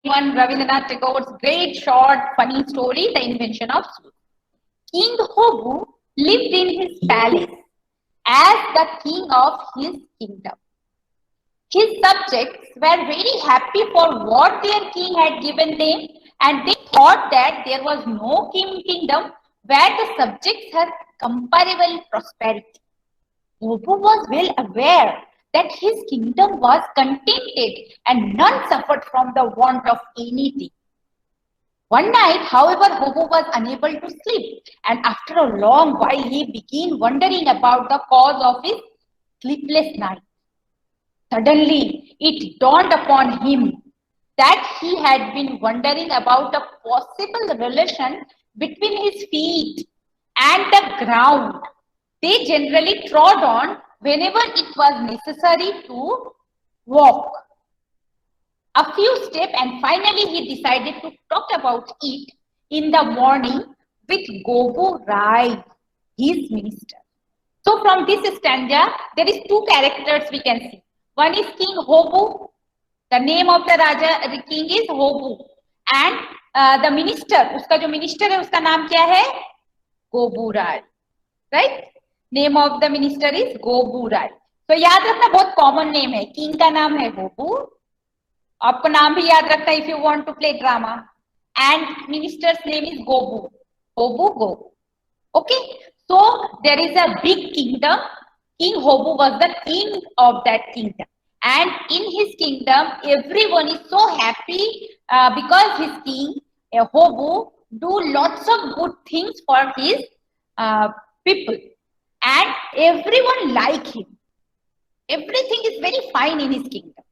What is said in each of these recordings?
One Rabindranath Tagore's great short funny story, The Invention of Sweets. King Hobu lived in his palace as the king of his kingdom. His subjects were very happy for what their king had given them, and they thought that there was no kingdom where the subjects had comparable prosperity. Hobu was well aware that his kingdom was contented and none suffered from the want of anything. One night, however, Hobo was unable to sleep, and after a long while, he began wondering about the cause of his sleepless night. Suddenly, it dawned upon him that he had been wondering about a possible relation between his feet and the ground they generally trod on whenever it was necessary to walk. A few steps, and finally he decided to talk about it in the morning with Gobu Rai, his minister. So from this stanza, there is two characters we can see. One is King Hobu. The name of the Raja, the king is Hobu. And the minister, उसका जो minister है उसका नाम क्या है? Gobu Rai. Right? Name of the minister is Gobu Rai. तो याद रखना बहुत common name है. King का नाम है Hobu. आपको नाम भी याद रखना if you want to play drama. And minister's name is Gobu. Gobu. Okay. So there is a big kingdom. King Hobu was the king of that kingdom. And in his kingdom, everyone is so happy because his king, Hobu, do lots of good things for his people. And everyone like him. Everything is very fine in his kingdom.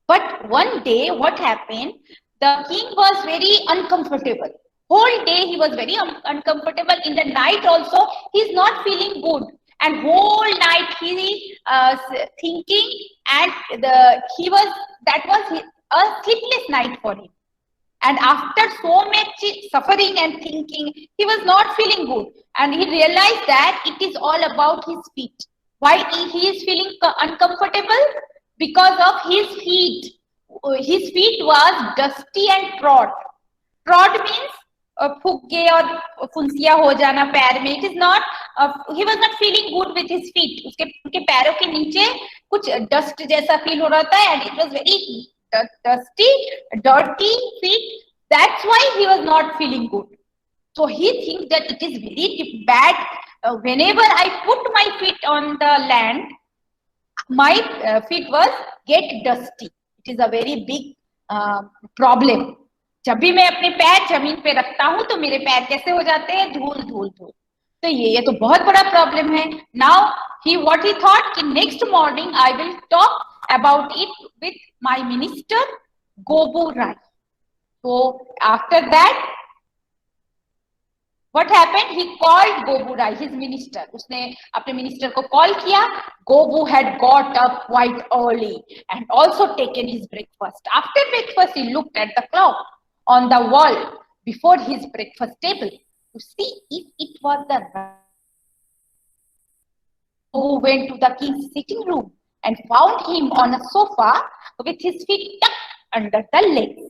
But one day, what happened? The king was very uncomfortable. Whole day he was very uncomfortable. In the night also, he's not feeling good. And whole night he thinking, and that was a sleepless night for him. And after so much suffering and thinking, he was not feeling good. And he realized that it is all about his feet. Why he is feeling uncomfortable? Because of his feet. His feet was dusty and trod. Trod means फुग्गे और फुंसिया हो जाना पैर में. It is not. He was not feeling good with his feet. उसके पैरों के नीचे कुछ dust जैसा feel हो रहा था, and it was very dusty, dirty feet. That's why he was not feeling good. So he thinks that it is very bad. Whenever I put my feet on the land, my feet was get dusty. It is a very big problem. जब भी मैं अपने पैर जमीन पे रखता हूं तो मेरे पैर कैसे हो जाते हैं? धूल धूल धूल. तो ये तो बहुत बड़ा प्रॉब्लम है. Now what he thought कि next morning I will talk about it with my minister Gobu Rai. So after that, what happened? He called Gobu Rai, his minister. उसने अपने minister को call किया. Gobu had got up quite early and also taken his breakfast. After breakfast, he looked at the clock on the wall before his breakfast table to see if it was the right. Gobu went to the king's sitting room and found him on a sofa with his feet tucked under the legs.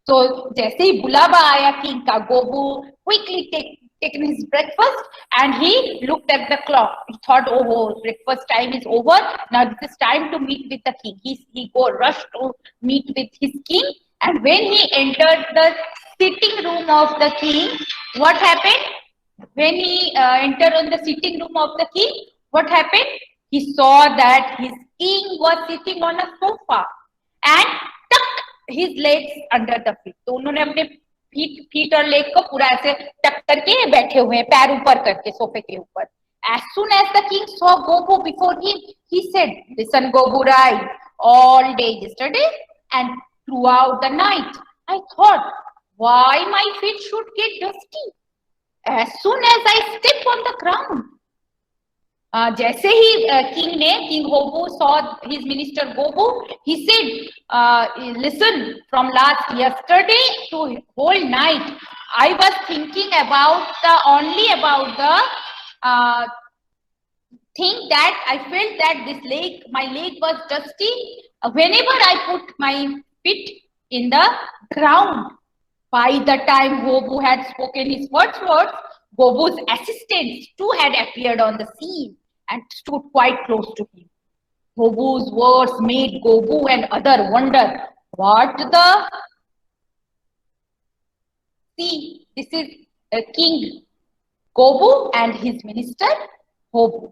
So जैसे ही बुलावा आया king का, Gobu quickly taken his breakfast and he looked at the clock. He thought, oh, breakfast time is over. Now this is time to meet with the king. He rushed to meet with his king. And when he entered the sitting room of the king, what happened? When he entered on the sitting room of the king, what happened? He saw that his king was sitting on a sofa and tucked his legs under the feet. तो उन्होंने अपने feet और leg को पूरा ऐसे टक करके बैठे हुए हैं, पैर ऊपर करके सोफे के ऊपर. As soon as the king saw Gobu before him, he said, "Listen, Gobu Rai, all day yesterday and throughout the night, I thought, why my feet should get dusty as soon as I step on the ground." जैसे ही King Hobu saw his minister Gobu, he said, "Listen, from last yesterday to whole night, I was thinking only about the thing that I felt that my leg was dusty whenever I put my feet in the ground. By the time Hobu had spoken his first words, Gobu's assistants too had appeared on the scene and stood quite close to him. Gobu's words made Gobu and other wonder what the. See, this is King Gobu and his minister Hobu.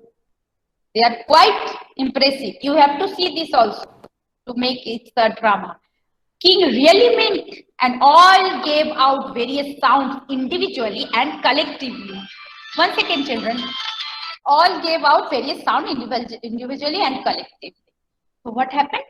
They are quite impressive. You have to see this also to make it a drama. King really meant, and all gave out various sounds individually and collectively. 1 second, children. All gave out various sounds individually and collectively. So what happened?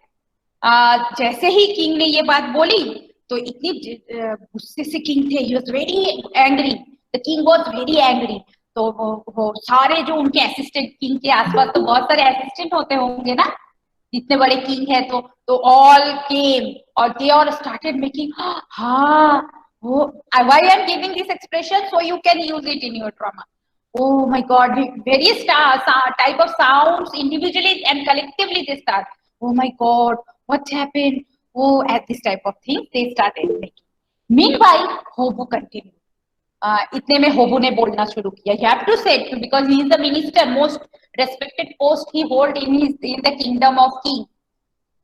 जैसे ही king ने ये बात बोली तो इतनी गुस्से से king थे. He was very angry. The king was very angry. तो वो सारे जो उनके असिस्टेंट, किंग के आसपास तो बहुत सारे असिस्टेंट होते होंगे ना, जितने बड़े किंग है, तो ऑल केम और दे ऑल स्टार्टेड मेकिंग. हाँ, वो why I am giving this expression so you can use it in your drama. Oh my God, various type of sounds individually and collectively they start. Oh my God, what happened? Oh, at this type of things they started making. Meanwhile, Hobu continued. इतने में होबू ने बोलना शुरू किया. You have to say it because he is the minister, most respected post he hold in the kingdom of king.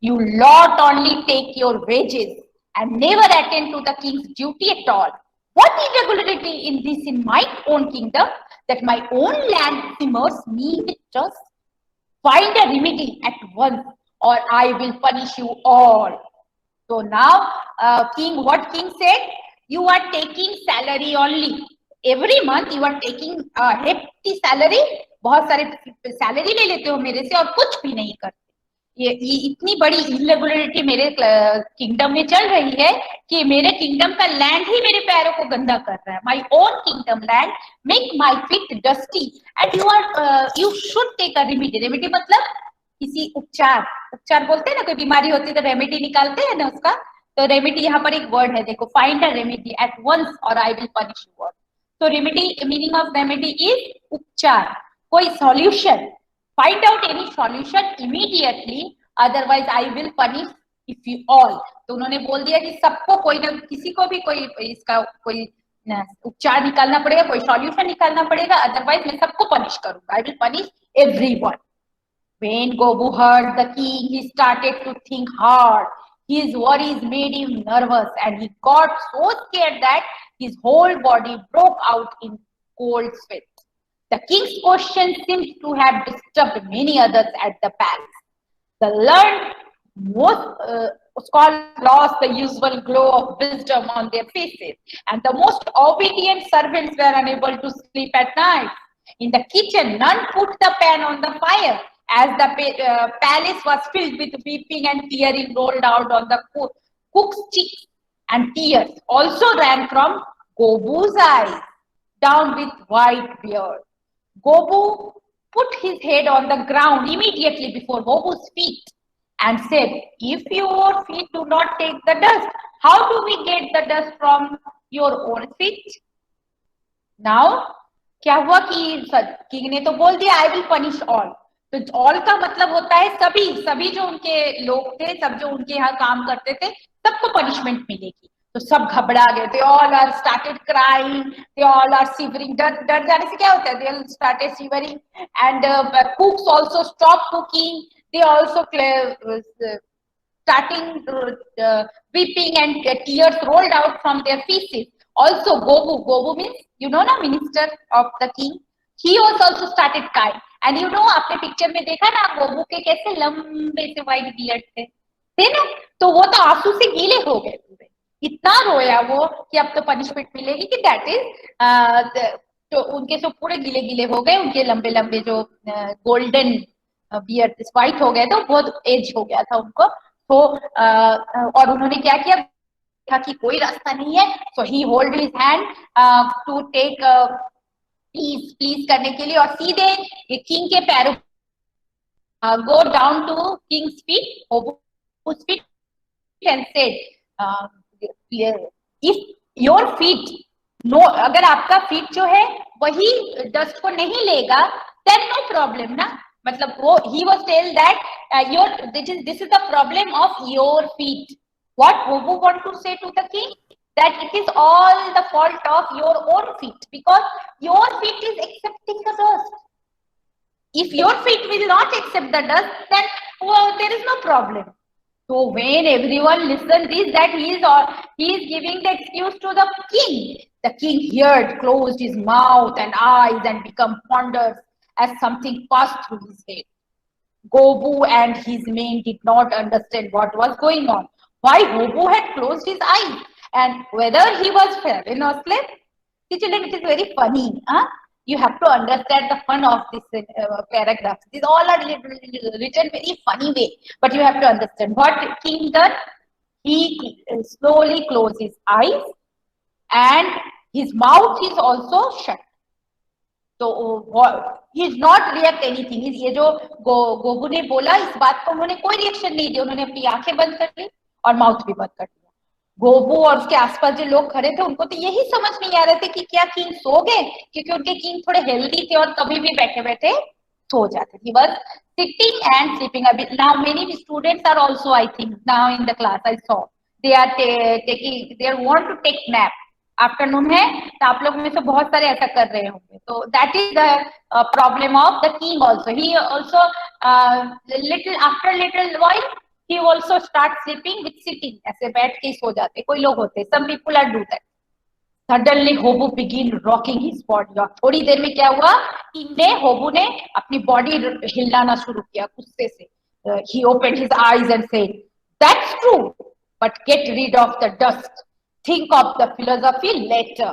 You lot only take your wages and never attend to the king's duty at all. What irregularity in this in my own kingdom that my own land simmers me with trust? Find a remedy at once or I will punish you all. So now king, what king said? You are taking salary only. Every month you are taking a hefty salary. बहुत सारे salary ले लेते हो मेरे से और कुछ भी नहीं करते. ये इतनी बड़ी इरेगुलरिटी मेरे किंगडम में चल रही है कि मेरे किंगडम का लैंड ही मेरे पैरों को गंदा कर रहा है. My own kingdom land make my feet dusty and you should take a remedy. Remedy मतलब किसी उपचार. उपचार बोलते हैं ना, कोई बीमारी होती है तो रेमेडी निकालते हैं ना उसका. तो रेमेडी यहाँ पर एक वर्ड है, देखो, find a remedy at once और I will punish you all. तो remedy, meaning of remedy is उपचार, कोई solution. Find out any solution immediately, otherwise I will punish if you all. तो उन्होंने बोल दिया कि सबको, कोई ना किसी को भी कोई इसका कोई उपचार निकालना पड़ेगा, कोई सॉल्यूशन निकालना पड़ेगा, अदरवाइज मैं सबको पनिश करूंगा. I will punish everyone. When Gobu heard the king, he started to think hard. His worries made him nervous and he got so scared that his whole body broke out in cold sweat. The king's question seemed to have disturbed many others at the palace. The learned scholars lost the usual glow of wisdom on their faces, and the most obedient servants were unable to sleep at night. In the kitchen, none put the pan on the fire, as the palace was filled with weeping and tearing rolled out on the cook's cheeks, and tears also ran from Gobu's eyes, down with white beard. Gobu put his head on the ground immediately before Gobu's feet and said, if your feet do not take the dust, how do we get the dust from your own feet? Now, क्या हुआ कि king ने तो बोल दिया I will punish all. तो all का मतलब होता है सभी जो उनके लोग थे, सब जो उनके यहाँ काम करते थे, सबको पनिशमेंट मिलेगी. तो सब घबरा गए. They all are started crying. They all are shivering. डर जाने से क्या होता है? They all started shivering, and cooks also stopped cooking. They also starting weeping and tears rolled out from their faces. Also, Gobu means, you know, na, minister of the king. He was also started crying. And you know, आपने picture में देखा ना गोबू के कैसे लंबे से white beard थे ना, तो वो तो आंसू से गीले हो गए पूरे. इतना रोया वो कि अब तो पनिशमेंट मिलेगी कि दैट इज. तो उनके सब पूरे गीले गीले हो गए. उनके लंबे लंबे जो गोल्डन बियर्ड व्हाइट हो गए थे, बहुत एज हो गया था उनको. तो और उन्होंने क्या किया था कि कोई रास्ता नहीं है, so he hold his hand to take please करने के लिए, और सीधे ये किंग के पैरों go down to king's feet and said, if your feet no, अगर आपका फीट जो है वही डस्ट को नहीं लेगा, देन नो प्रॉब्लम ना. मतलब वो he was tell that your this is the problem of your feet. What Hobu want to say to the king? That it is all the fault of your own feet, because your feet is accepting the dust. If your feet will not accept the dust, then there is no problem. So when everyone listened this, that he is giving the excuse to the king heard, closed his mouth and eyes and become ponderous as something passed through his head. Gobu and his men did not understand what was going on. Why Gobu had closed his eyes and whether he was fallen or asleep. See, children, it is very funny. Huh? You have to understand the fun of this paragraph. These all are written very funny way, but you have to understand what king done. He slowly closed his eyes and his mouth is also shut. तो he is not react anything. ये जो गोबू ने बोला इस बात को उन्होंने कोई रिएक्शन नहीं दिया, उन्होंने अपनी आंखें बंद कर ली और माउथ भी बंद कर दिया. गोबू और उसके आसपास जो लोग खड़े थे उनको तो यही समझ नहीं आ रहे थे कि क्या किंग सो गए, क्योंकि उनके किंग थोड़े हेल्दी थे और कभी भी बैठे बैठे सो जाते. He was sitting and sleeping. Now many students are also, I think, now in the class I saw they are taking, they want to take nap. Afternoon है तो आप लोग में से बहुत सारे ऐसा कर रहे होंगे. तो that is the problem of the king also. He also little after little while he also start sleeping with sitting. ऐसे बैठ के सो जाते कोई लोग होते. Some people are do that. Suddenly Gobu begin rocking his body. और थोड़ी देर में क्या हुआ, किंग ने, होबू ने अपनी बॉडी हिलाना शुरू किया गुस्से से. He opened his eyes and said, that's true, but get rid of the dust. Think of the philosophy later.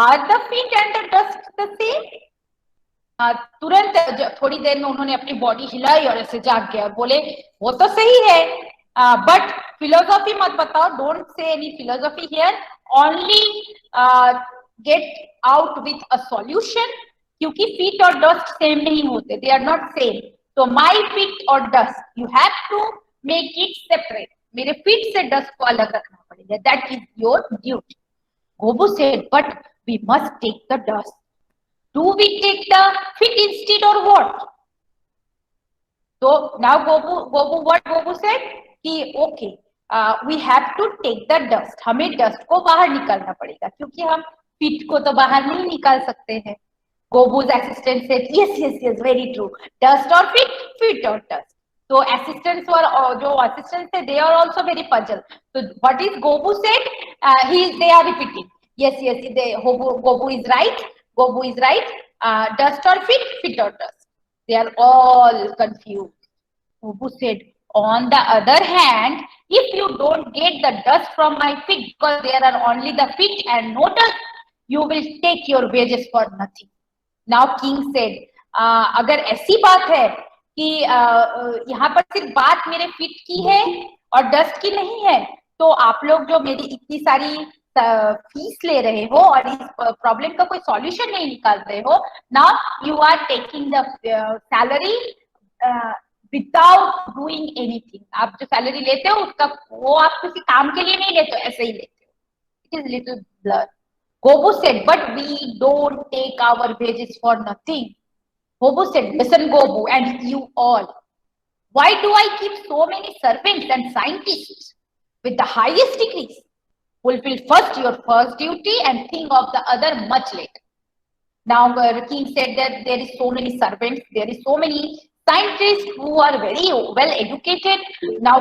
Are the feet and the dust the same? तुरंत थोड़ी देर में उन्होंने अपनी बॉडी हिलाई और ऐसे जाग गया और बोले वो तो सही है, बट फिलोसॉफी मत बताओ. Don't say any philosophy here, only get out with a solution. क्योंकि फीट और डस्ट सेम नहीं होते, दे आर नॉट सेम. तो माई फीट और dust, you have to make it separate. मेरे फीट से डस्ट को अलग रखना पड़ेगा. That is your duty. Gobu said, but we must take the dust. Do we take the feet instead और what? तो now Gobu what Gobu said कि okay we have to take the dust. हमें dust को बाहर निकालना पड़ेगा क्योंकि हम फीट को तो बाहर नहीं निकाल सकते हैं. गोबू's assistant said, yes, very true. Dust or feet or dust. So assistants were, जो assistants थे, they are also very puzzled. So what is Gobu said? They are repeating. Yes, Gobu is right. Gobu is right. Dust or feet or dust. They are all confused. Gobu said, on the other hand, if you don't get the dust from my feet because there are only the feet and no dust, you will take your wages for nothing. Now king said, अगर ऐसी बात है कि यहाँ पर सिर्फ बात मेरे फिट की है और डस्ट की नहीं है, तो आप लोग जो मेरी इतनी सारी फीस ले रहे हो और इस प्रॉब्लम का कोई सॉल्यूशन नहीं निकाल रहे हो, now you are taking the salary without doing anything. आप जो सैलरी लेते हो उसका वो आप किसी काम के लिए नहीं लेते हो, ऐसे ही लेते हो. It is little blur. Gobu said, but we don't take our wages for nothing. Gobu said, listen Gobu and you all, why do I keep so many servants and scientists with the highest degrees? Fulfill first your first duty and think of the other much later. Now the king said that there is so many servants, there is so many scientists who are very well educated. Now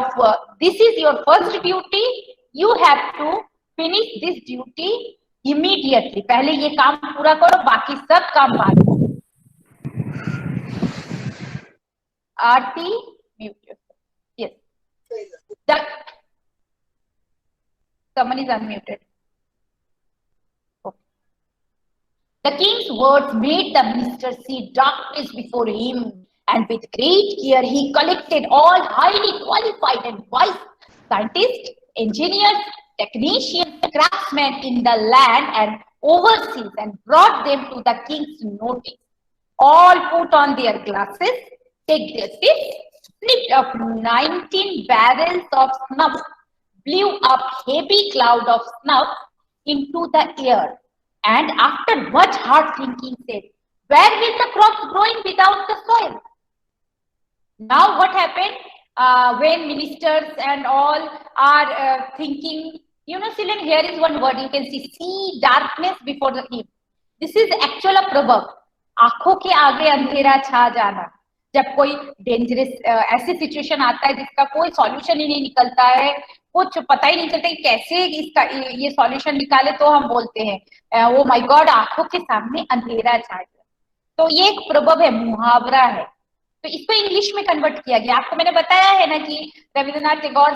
this is your first duty. You have to finish this duty immediately. पहले ये काम पूरा करो, बाकी सब काम बाद में. आरती mute. Yes. Someone is unmuted. Okay. The king's words made the minister see darkness before him, and with great care he collected all highly qualified and wise scientists, engineers, technicians, craftsmen in the land and overseas and brought them to the king's notice. All put on their glasses, take their seats, sniffed up 19 barrels of snuff, blew up heavy cloud of snuff into the air, and after much hard thinking said, where will the crops growing without the soil? Now what happened? when ministers and all are thinking, you know, Silen, here is one word you can see darkness before the king. This is actual a proverb. आंखों के आगे अंधेरा छा जाना. जब कोई dangerous ऐसी situation आता है जिसका कोई सॉल्यूशन ही नहीं निकलता है, कुछ पता ही नहीं चलता कि कैसे इसका ये सॉल्यूशन निकाले, तो हम बोलते हैं ओ माय गॉड, आंखों के सामने अंधेरा छा गया. तो ये एक प्रबब है, मुहावरा है. तो इसको इंग्लिश में कन्वर्ट किया गया. आपको मैंने बताया है ना कि Rabindranath Tagore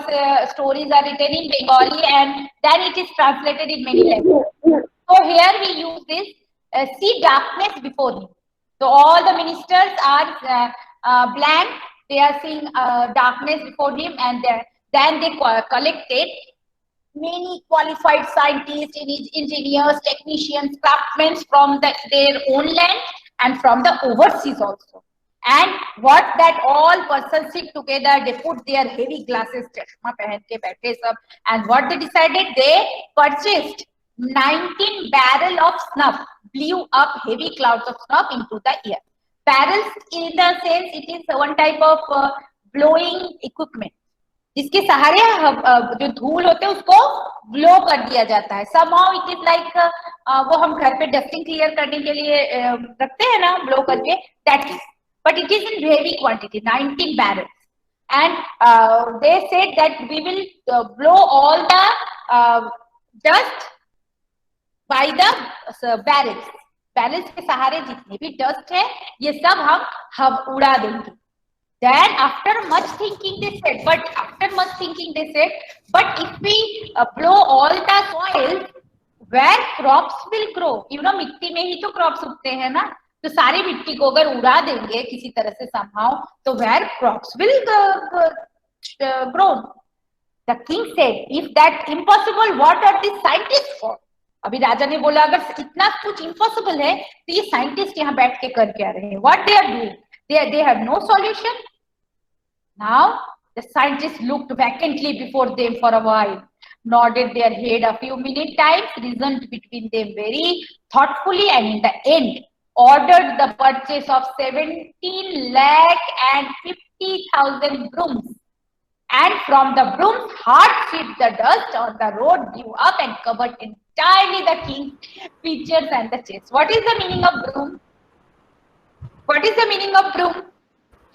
stories are written in Bengali and then it is translated in many languages. So here we use this see darkness before him. So all the ministers are blank. They are seeing darkness before him, and then they collected many qualified scientists, engineers, technicians, craftsmen from their own land and from the overseas also. And what that all persons sit together, they put their heavy glasses, chashma pehen ke baithe sab, and what they decided, they purchased 19 barrel of snuff, blew up heavy clouds of snuff into the air. Barrels in the sense it is one type of blowing equipment, जिसके सहारे जो धूल होते हैं उसको blow कर दिया जाता है. somehow it is like वो हम घर पे डस्टिंग क्लियर करने के लिए रखते हैं ना, ब्लो करके, that is, but it is in heavy quantity, 19 barrels. And they said that we will blow all the dust by the barrels. Balance के सहारे जितने भी डस्ट है ये सब हम उड़ा देंगे. Then after much thinking they said, but if we blow all the soil, where crops will grow? You know, मिट्टी में ही तो क्रॉप्स उगते हैं ना, तो सारी मिट्टी को अगर उड़ा देंगे किसी तरह से somehow, तो where crops will grow? The king said, if that impossible, what are the scientists for? अभी राजा ने बोला अगर इतना कुछ इम्पॉसिबल है तो ये साइंटिस्ट यहाँ बैठ के कर क्या रहे हैं? What they are doing? They have no solution. Now the scientists looked vacantly before them for a while, nodded their head a few minute times, reasoned between them very thoughtfully, and in the end ordered the purchase of 17 lakh and 50,000 brooms. And from the brooms, hard hit the dust on the road, blew up and covered entirely the king's features and the chest. What is the meaning of broom? What is the meaning of broom?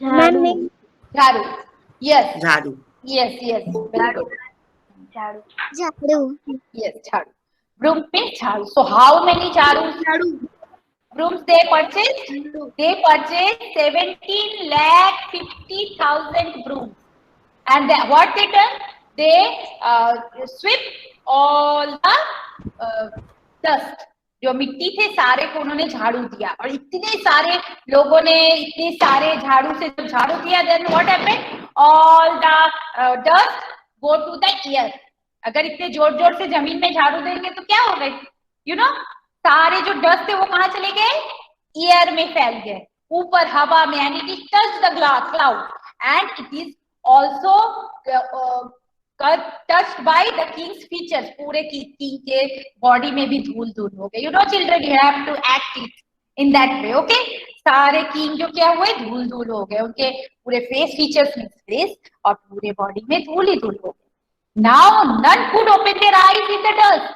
Jharu. Jharu. Yes. Jharu. Yes. Very good. Jharu. Yes, jharu. Broom means jharu. So how many jharus? Brooms they purchased? They purchased 17 lakh 50,000 brooms. And what they done? They sweep all the dust. जो मिट्टी थे सारे को उन्होंने झाड़ू दिया, और इतने सारे लोगों ने इतने सारे झाड़ू से जब झाड़ू दिया, then what happened? All the dust go to the air. अगर इतने जोर जोर से जमीन में झाड़ू देंगे तो क्या होगा? You know, सारे जो डस्ट थे वो कहाँ चले गए? एयर में फैल गए, ऊपर हवा में, and it is touched the cloud, and it is also touched by the king's features. पूरे king के body में भी धूल हो गए. You know children, you have to act it in that way, okay? सारे king जो क्या हुए, धूल हो गए, उनके पूरे face features में face और पूरे body में धूल हो गए. Now none could open their eyes in the dust.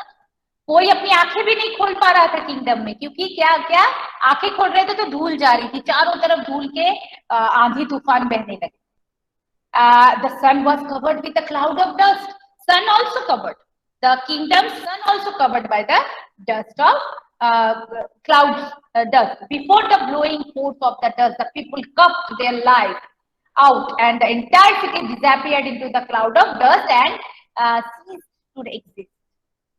कोई अपनी आंखें भी नहीं खोल पा रहा था किंगडम में, क्योंकि क्या आंखें खोल रहे थे तो धूल जा रही थी, चारों तरफ धूल के आंधी तूफान बहने लगे. The sun was covered with a cloud of dust. Sun also covered. The kingdom's sun also covered by the dust of clouds, dust. Before the blowing force of the dust, the people cupped their life out, and the entire city disappeared into the cloud of dust and ceased to exist.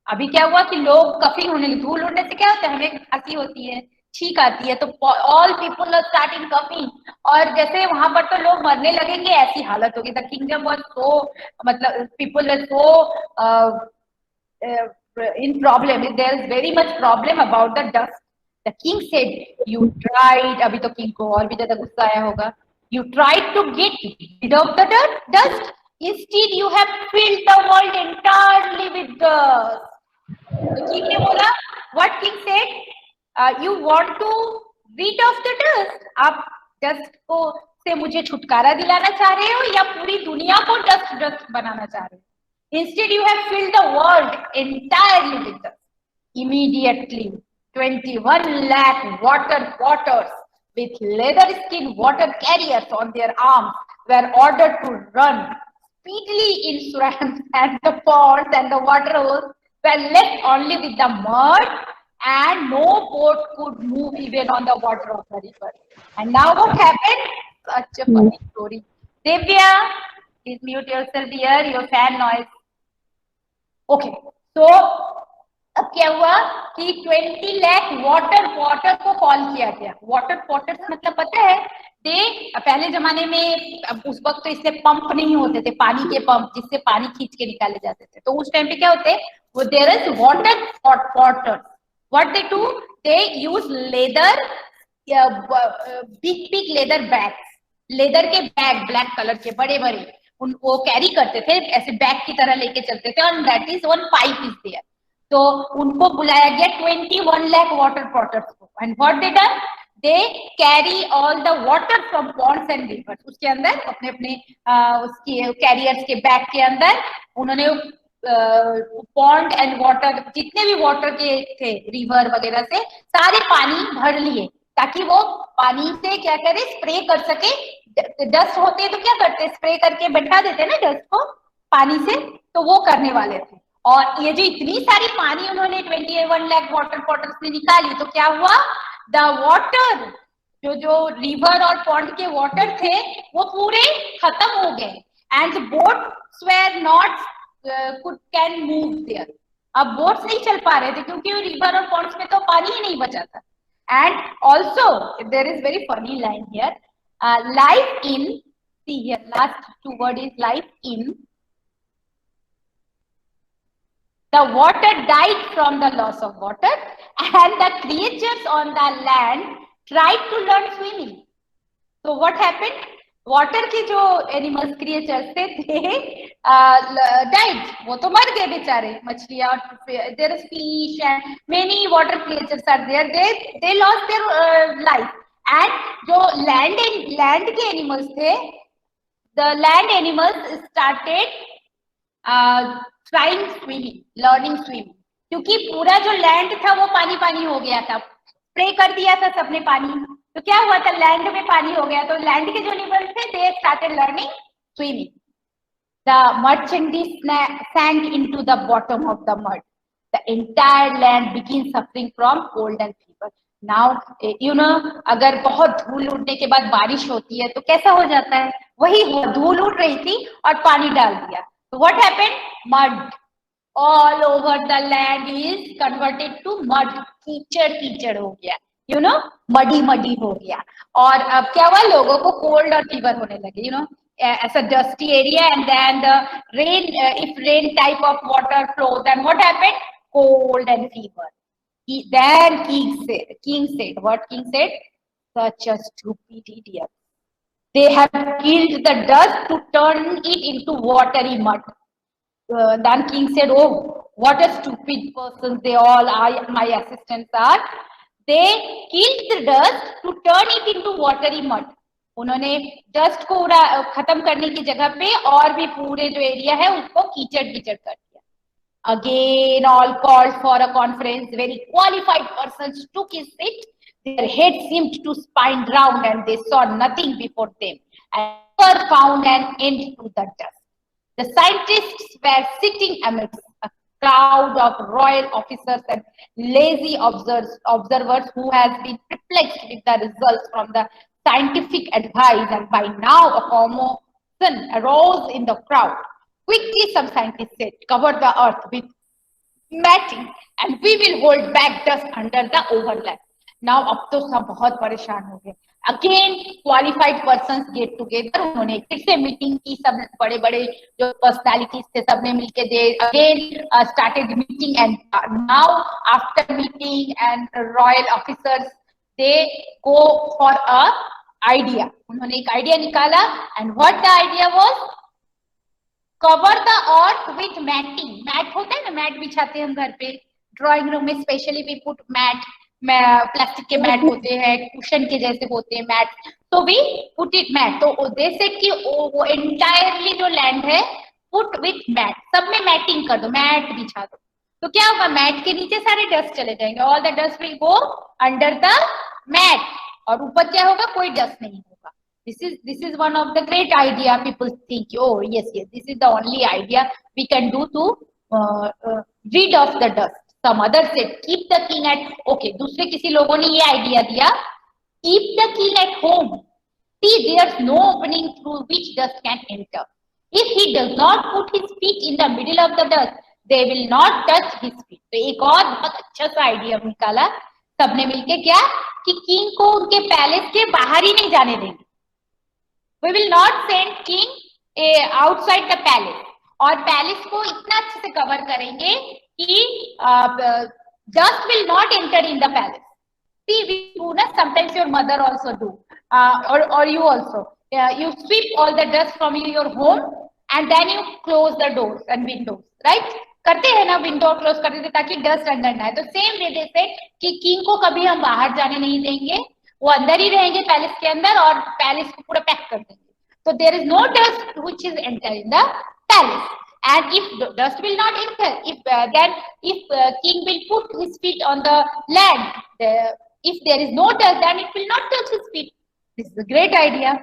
अभी क्या हुआ कि लोग coughing होने लगे. धूल उड़ने से क्या होता है, हमें हंसी होती है, छींक आती है, तो all people are starting coughing, और जैसे वहां पर तो लोग मरने लगेंगे, ऐसी हालत होगी. द किंगडम वाज सो, मतलब people were so in problem. There is very much problem about the dust. The king said, you tried, अभी तो किंग को और भी ज्यादा गुस्सा आया होगा, you tried to get rid of the dust, instead you have filled the world entirely with dust. तो king ने बोला, what king said, you want to rid of the dust, आप dust को से मुझे छुटकारा दिलाना चाह रहे हो या पूरी दुनिया को डस्ट डस्ट बनाना चाह रहे हो? Instead, you have filled the world entirely with dust. Immediately, 21 lakh water potters with leather skin water carriers on their arms were ordered to run speedily in swamps, and the ponds and the water holes were left only with the mud, and no boat could move even on the water of the river. And now what happened? Such a funny story. Divya, please mute yourself here, your fan noise. Okay, तो अब क्या हुआ कि 20 lakh water Potter को call किया गया. Water Potter मतलब पता है, पहले जमाने में, अब उस वक्त तो इससे पंप नहीं होते थे, पानी के पंप जिससे पानी खींच के निकाले जाते थे. तो उस टाइम पे क्या होते, वो there is water potter. What they do, they use leather, big leather bags, leather के बैग ब्लैक कलर के बड़े बड़े, उनको कैरी करते थे, ऐसे बैग की तरह लेके चलते थे, और that is one pipe is there. तो उनको बुलाया गया 21 लाख वाटर पॉटर्स को. And what they done, they carry all the water from ponds and rivers. उसके अंदर अपने अपने उसके कैरियर्स के बैग के अंदर उन्होंने पॉन्ड एंड वाटर, जितने भी वाटर के थे, रिवर वगैरह से सारे पानी भर लिए, ताकि वो पानी से क्या करे, स्प्रे कर सके. डस्ट होते हैं तो क्या करते, स्प्रे करके बैठा देते ना डस्ट को पानी से, तो वो करने वाले थे. और ये जो इतनी सारी पानी उन्होंने 21 लाख वाटर पॉटर्स में निकाली, तो क्या हुआ, द वाटर, जो रिवर और पॉन्ड के वाटर थे वो पूरे खत्म हो गए. And boats were not can move there. अब बोट्स नहीं चल पा रहे थे क्योंकि रिवर और पॉन्ड्स में तो पानी ही नहीं बचा था. And also there is very funny line here, life in, see here, last two word is life in. The water died from the loss of water, and the creatures on the land tried to learn swimming. So what happened? Water के जो animals, creatures थे died, वो तो मर गए बेचारे, मछलियां, there is fish and many water creatures are there, they lost their life. And जो लैंड के एनिमल्स थे, the land animals started trying swimming, learning swimming, क्योंकि पूरा जो लैंड था वो पानी पानी हो गया था, स्प्रे कर दिया था सबने पानी, तो क्या हुआ था, लैंड में पानी हो गया. तो लैंड के जो एनिमल्स थे, they started learning swimming. The merchandise sank into the bottom of the mud. The entire land began suffering from cold and fever. Now you know, अगर बहुत धूल उड़ने के बाद बारिश होती है तो कैसा हो जाता है, वही धूल उड़ रही थी और पानी डाल दिया. तो what happened, mud all over the land is converted to mud. कीचड़ कीचड़ हो गया, यू नो, मडी मडी हो गया. और अब क्या हुआ, लोगों को कोल्ड और फीवर होने लगे, you know, as a dusty area, and then the rain, if rain type of water flows, then what happened, cold and fever. Then King said, what King said? Such a stupid idiot. They have killed the dust to turn it into watery mud. Then King said, oh, what a stupid person they all are, my assistants are. They killed the dust to turn it into watery mud. उन्होंने dust को खत्म करने की जगह पे और भी पूरे जो एरिया है उसको कीचड़ कीचड़ कर दिया. Again, all called for a conference. Very qualified persons took his seat. Their heads seemed to spin round, and they saw nothing before them, and never found an end to the dust. The scientists were sitting amidst a crowd of royal officers and lazy observers who has been perplexed with the results from the scientific advice, and by now a commotion arose in the crowd. Quickly, some scientists said, cover the earth with matting and we will hold back dust under the overlap. Now, अब तो सब बहुत परेशान हो गए. Again, qualified persons get together. उन्होंने फिर से मीटिंग की, सब बड़े बड़े जो पर्सनालिटीज थे सबने मिलके दे again started meeting, and now after meeting and royal officers they go for a idea. उन्होंने एक आइडिया निकाला, and what the idea was? Cover the earth with matting. Mat होता है ना, मैट बिछाते हैं हम घर पे, ड्राइंग रूम में specially we put mat. Plastic के मैट होते हैं, कुशन के जैसे होते हैं मैट, तो वी पुट इट मैट, तो दे सेड कि वो एंटायरली जो लैंड है पुट विथ मैट, सब में मैटिंग कर दो, मैट बिछा दो, तो क्या होगा, मैट के नीचे सारे डस्ट चले जाएंगे, all the dust will go under the mat, और ऊपर क्या होगा, कोई डस्ट नहीं होगा. This is one of the great idea. People think, oh yes, this is the only idea we can do to rid of the dust. Some others said keep the king at, okay, दूसरे किसी लोगों ने ये idea दिया, keep the king at home. See, there's no opening through which dust can enter. If he does not put his feet in the middle of the dust, they will not touch his feet. तो एक और बहुत अच्छा सा idea निकाला सबने मिलके, क्या कि किंग को उनके पैलेस के बाहर ही नहीं जाने देंगे. We will not send king outside the palace, और पैलेस को इतना अच्छे से कवर करेंगे कि dust will not enter in the palace. See, we do ना, sometimes your mother also do, or you also, you sweep all the dust from your home and then you close the doors and windows, right? करते हैं ना, window close करते थे ताकि dust अंदर ना आए. तो सेम वे से कि किंग को कभी हम बाहर जाने नहीं देंगे, वो अंदर ही रहेंगे पैलेस के अंदर, और पैलेस को पूरा पैक कर देंगे. तो there is no dust which is enter in the palace, and if dust will not enter, if king will put his feet on the land, if there is no dust, then it will not touch his feet. This is a great idea.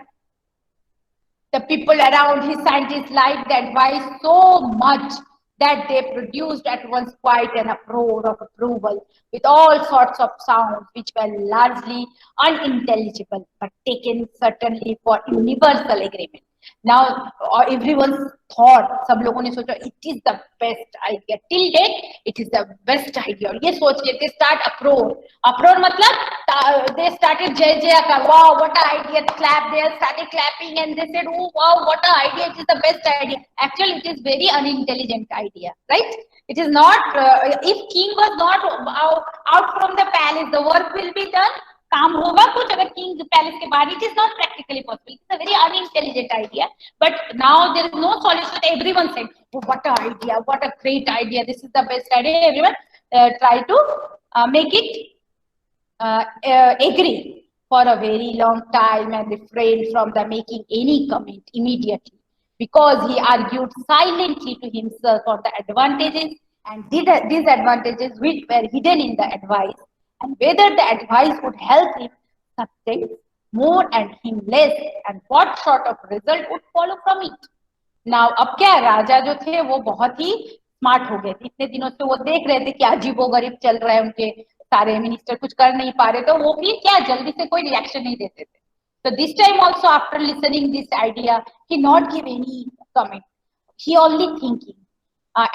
The people around his scientists liked the advice so much that they produced at once quite an uproar of approval with all sorts of sounds which were largely unintelligible but taken certainly for universal agreement. Now everyone thought, सब लोगों ने सोचा, it is the best idea. Till date, it is the best idea. और ये सोच के they start uproar. Uproar मतलब they started jay jayakar. Wow, what an idea! Clap. They started clapping and they said, oh wow, what an idea! It is the best idea. Actually, it is very unintelligent idea, right? It is not. If king was not out from the palace, the work will be done. काम होगा कुछ अगर king palace के बाहर. It is not practically possible. It's a very unintelligent idea, but now there is no solution. Everyone said, what a idea, what a great idea, this is the best idea. Everyone try to make it agree for a very long time and refrained from the making any comment immediately, because he argued silently to himself on the advantages and disadvantages which were hidden in the advice, and whether the advice would help him substance more and him less, and what sort of result would follow from it. Now, अब क्या, राजा जो थे वो बहुत ही smart हो गए थे. इतने दिनों से वो देख रहे थे कि अजीबोगरीब चल रहा है, उनके सारे मिनिस्टर कुछ कर नहीं पा रहे, तो वो भी क्या जल्दी से कोई रिएक्शन नहीं देते थे. So this time also, after listening this idea, he not give any comment. He only thinking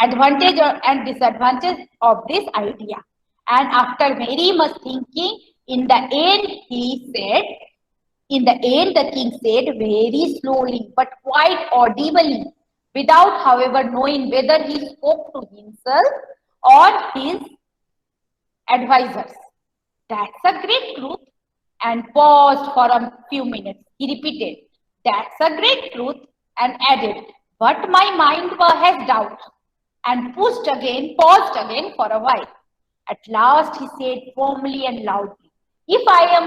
advantage and disadvantage of this idea. And after very much thinking, in the end, the king said very slowly but quite audibly, without, however, knowing whether he spoke to himself or his advisors, "That's a great truth," and paused for a few minutes. He repeated, "That's a great truth," and added, "But my mind has doubt," and paused again for a while. At last he said firmly and loudly, "If I am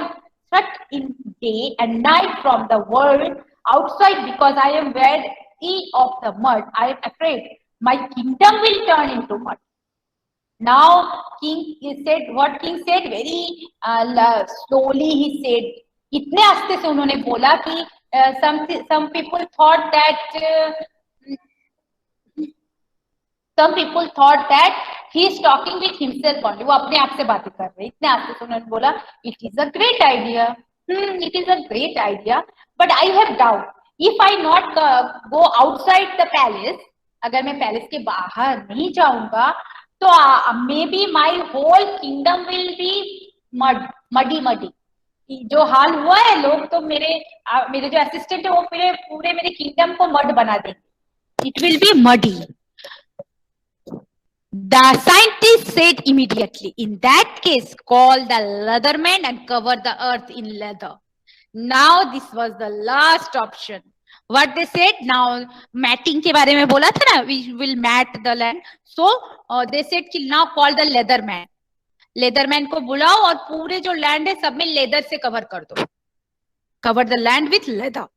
shut in day and night from the world outside because I am weary of the mud, I am afraid my kingdom will turn into mud." Now king said very slowly. He said, इतने आस्ते से उन्होंने बोला कि some people thought that he is talking with himself only. वो अपने आप से बातें कर रहे. इतने आस्ते से उन्होंने बोला, "It is a great idea. It is a great idea, but I have doubt. If I not go outside the palace, अगर मैं पैलेस के बाहर नहीं जाऊंगा, तो maybe my whole kingdom will be muddy. जो हाल हुआ है, लोग तो मेरे जो असिस्टेंट है वो पूरे मेरे किंगडम को मड बना देंगे. It will be muddy." The scientist said immediately, "In that case, call the leatherman and cover the earth in leather." Now this was the last option. What they said, now matting के बारे में बोला था ना, we will mat the land. So they said कि now call the leatherman. लेदरमैन को बुलाओ और पूरे जो लैंड है सब में लेदर से कवर कर दो, cover the land with leather.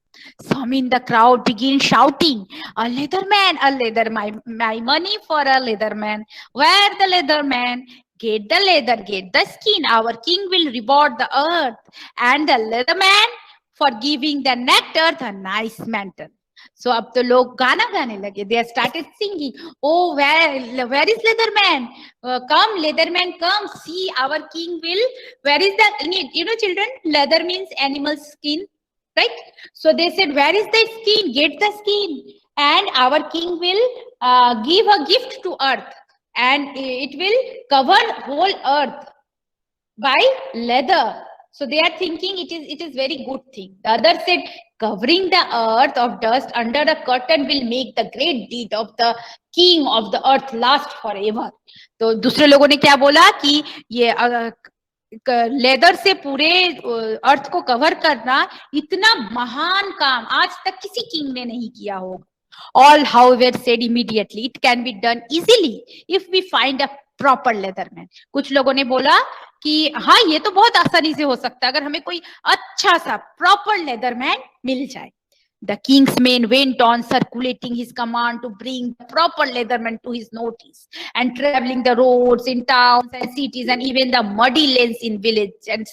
Some in the crowd begin shouting, a leatherman, a leather, my money for a leatherman. Where the leatherman? Get the leather, get the skin. Our king will reward the earth. And the leatherman for giving the nectar, the nice mantle. So अब तो लोग गाना गाने लगे. They started singing. Oh, where is Leatherman? Come, Leatherman, come. See, our king will. Where is the? You know, children. Leather means animal skin, right? So they said, where is the skin? Get the skin, and our king will give a gift to earth, and it will cover whole earth by leather. So they are thinking it is very good thing. The other said, covering the earth of dust under a curtain will make the great deed of the king of the earth last forever. तो दूसरे लोगों ने क्या बोला कि ये leather से पूरे अर्थ को कवर करना इतना महान काम आज तक किसी किंग ने नहीं किया होगा. All, however, said immediately, it can be done easily if we find a proper leatherman. कुछ लोगों ने बोला कि हाँ ये तो बहुत आसानी से हो सकता है अगर हमें कोई अच्छा सा प्रॉपर लेदरमैन मिल जाए. The king's men went on circulating his command to bring the proper leatherman to his notice, and traveling the roads in towns and cities and even the muddy lanes in villages, and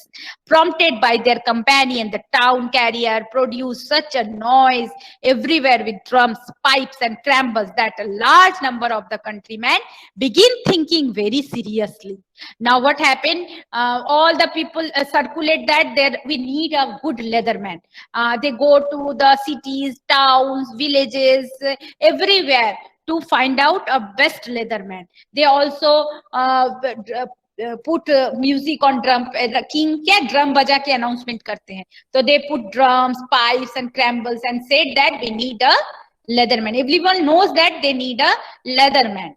prompted by their companion, the town carrier produced such a noise everywhere with drums, pipes and crambles that a large number of the countrymen begin thinking very seriously. Now what happened? All the people circulate that there we need a good leatherman. They go to the cities, towns, villages, everywhere to find out a best leatherman. They also put music on drum. King क्या drum बजा के announcement करते हैं. So they put drums, pipes and crambles and said that we need a leatherman. Everyone knows that they need a leatherman.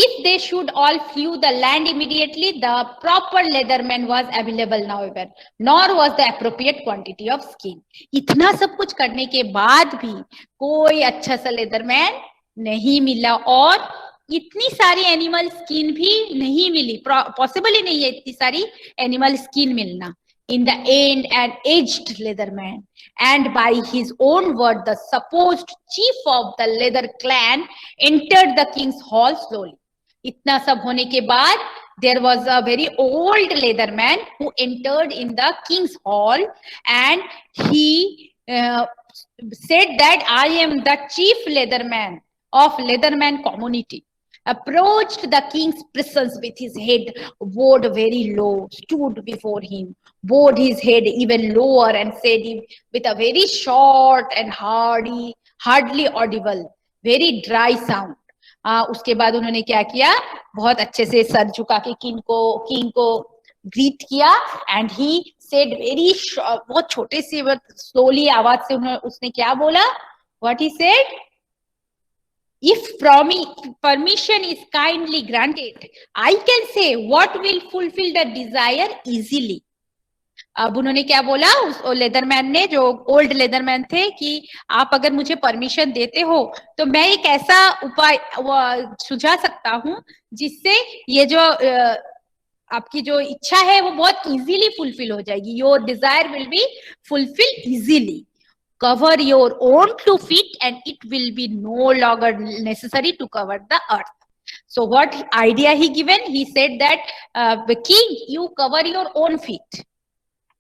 If they should all flew the land immediately, the proper leatherman was available nowhere, nor was the appropriate quantity of skin. इतना सब कुछ करने के बाद भी कोई अच्छा सा leatherman नहीं मिला और इतनी सारी एनिमल स्किन भी नहीं मिली. पॉसिबल ही नहीं है इतनी सारी एनिमल स्किन मिलना. In the end, an aged leatherman, and by his own word, the supposed chief of the leather clan, entered the king's hall slowly. इतना सब होने के बाद there was a very old leatherman who entered in the king's hall, and he said that I am the chief leatherman of leatherman community. Approached the king's presence with his head bowed very low, stood before him, bowed his head even lower, and said with a very short and hardly audible, very dry sound. उसके बाद उन्होंने क्या किया, बहुत अच्छे से sir झुका के किंग को ग्रीट किया, एंड ही सेड वेरी बहुत छोटे से स्लोली आवाज से उसने क्या बोला, what he said, if permission is kindly granted, I can say what will fulfill the desire easily. अब उन्होंने क्या बोला उस लेदरमैन ने, जो ओल्ड लेदरमैन थे, कि आप अगर मुझे परमिशन देते हो तो मैं एक ऐसा उपाय सुझा सकता हूं जिससे ये जो आपकी जो इच्छा है वो बहुत इजीली फुलफिल हो जाएगी. Your desire will be fulfil easily. Cover your own 2 feet and it will be no longer necessary to cover the earth. So what idea he given? He said that the king, you cover your own feet,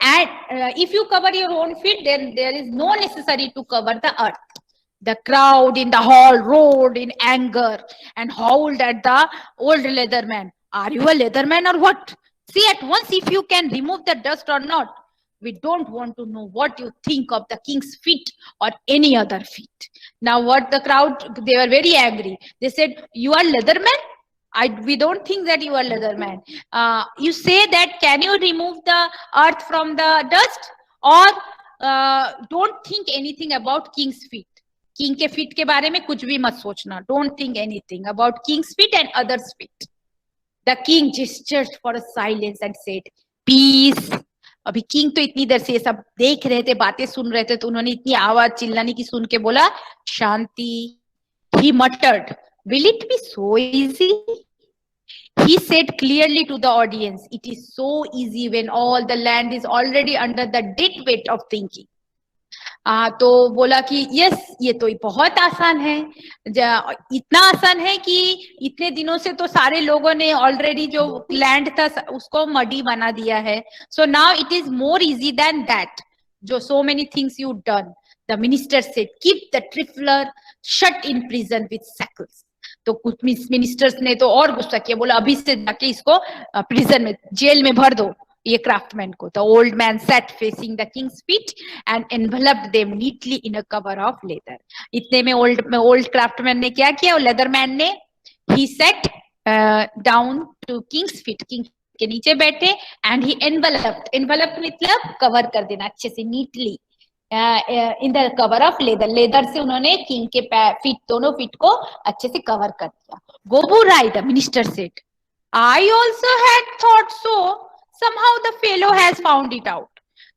and if you cover your own feet, then there is no necessary to cover the earth. The crowd in the hall roared in anger and howled at the old leatherman. Are you a leatherman or what? See at once if you can remove the dust or not. We don't want to know what you think of the king's feet or any other feet. Now what the crowd, they were very angry. They said, you are leatherman? We don't think that you are leatherman. You say that, can you remove the earth from the dust? Or don't think anything about king's feet. King के feet के बारे में कुछ भी मत सोचना. Don't think anything about king's feet and others' feet. The king gestured for a silence and said, peace. अभी king तो इतनी देर से ये सब देख रहे थे, बातें सुन रहे थे, तो उन्होंने इतनी आवाज चिल्लाने की सुन के बोला शांति. He muttered, Will it be so easy? He said clearly to the audience, it is so easy when all the land is already under the dead weight of thinking. तो बोला कि यस, ये तो बहुत आसान है, इतना आसान है कि इतने दिनों से तो सारे लोगों ने ऑलरेडी जो लैंड था उसको मडी बना दिया है. So now it is more easy than that. जो so many things you done. The minister said, keep the trifler shut in prison with shackles. तो कुछ मिनिस्टर्स ने तो और गुस्सा किया, बोला अभी से जाके इसको प्रिजन में, जेल में भर दो ये क्राफ्टमैन को. The old man sat facing the king's feet and enveloped them neatly in a cover of leather. इतने में old क्राफ्टमैन ने क्या किया, लेदर मैन ने, he sat down to king's feet, king के नीचे बैठे, and he enveloped मतलब कवर कर देना अच्छे से, neatly in the cover of leather से उन्होंने किंग के फीट, दोनों फीट को अच्छे से कवर कर दिया. गोबू राय, the minister said, I also had thought so. Somehow the fellow has found it out.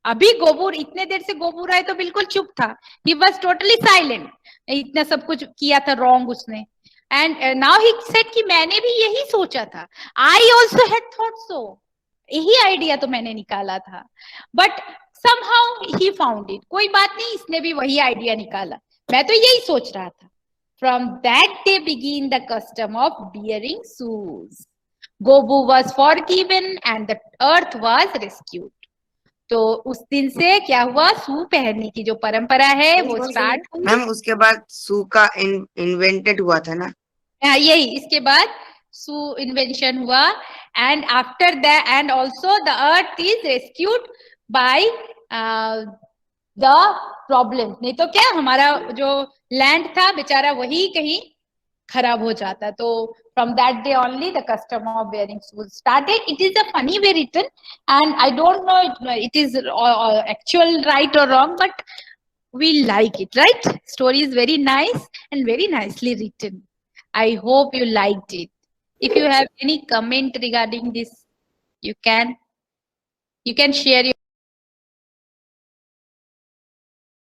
अभी गोबूर, इतने देर से गोबू राय तो बिल्कुल चुप था. He was totally silent. इतना सब कुछ किया था wrong उसने. And now he said कि मैंने भी यही सोचा था. I also had thought so. यही आइडिया तो मैंने निकाला था. But somehow he found it. कोई बात नहीं, इसने भी वही आइडिया निकाला. मैं तो यही सोच रहा था. From that day began the custom of bearing shoes. Gobu was forgiven and the earth was rescued. तो उस दिन से क्या हुआ, शू पहनने की जो परंपरा है वो स्टार्ट हुई. मैम उसके बाद शू का इन्वेंटेड हुआ था ना. यही, इसके बाद शू इन्वेंशन हुआ. And after that and also the earth is rescued by the problem. नहीं तो क्या, हमारा जो लैंड था बेचारा वही कहीं खराब हो जाता. तो from that day only the custom of wearing shoes started. It is a funny way written and I don't know it is actual right or wrong, but we like it, right? Story is very nice and very nicely written. I hope you liked it. If you have any comment regarding this, you can share your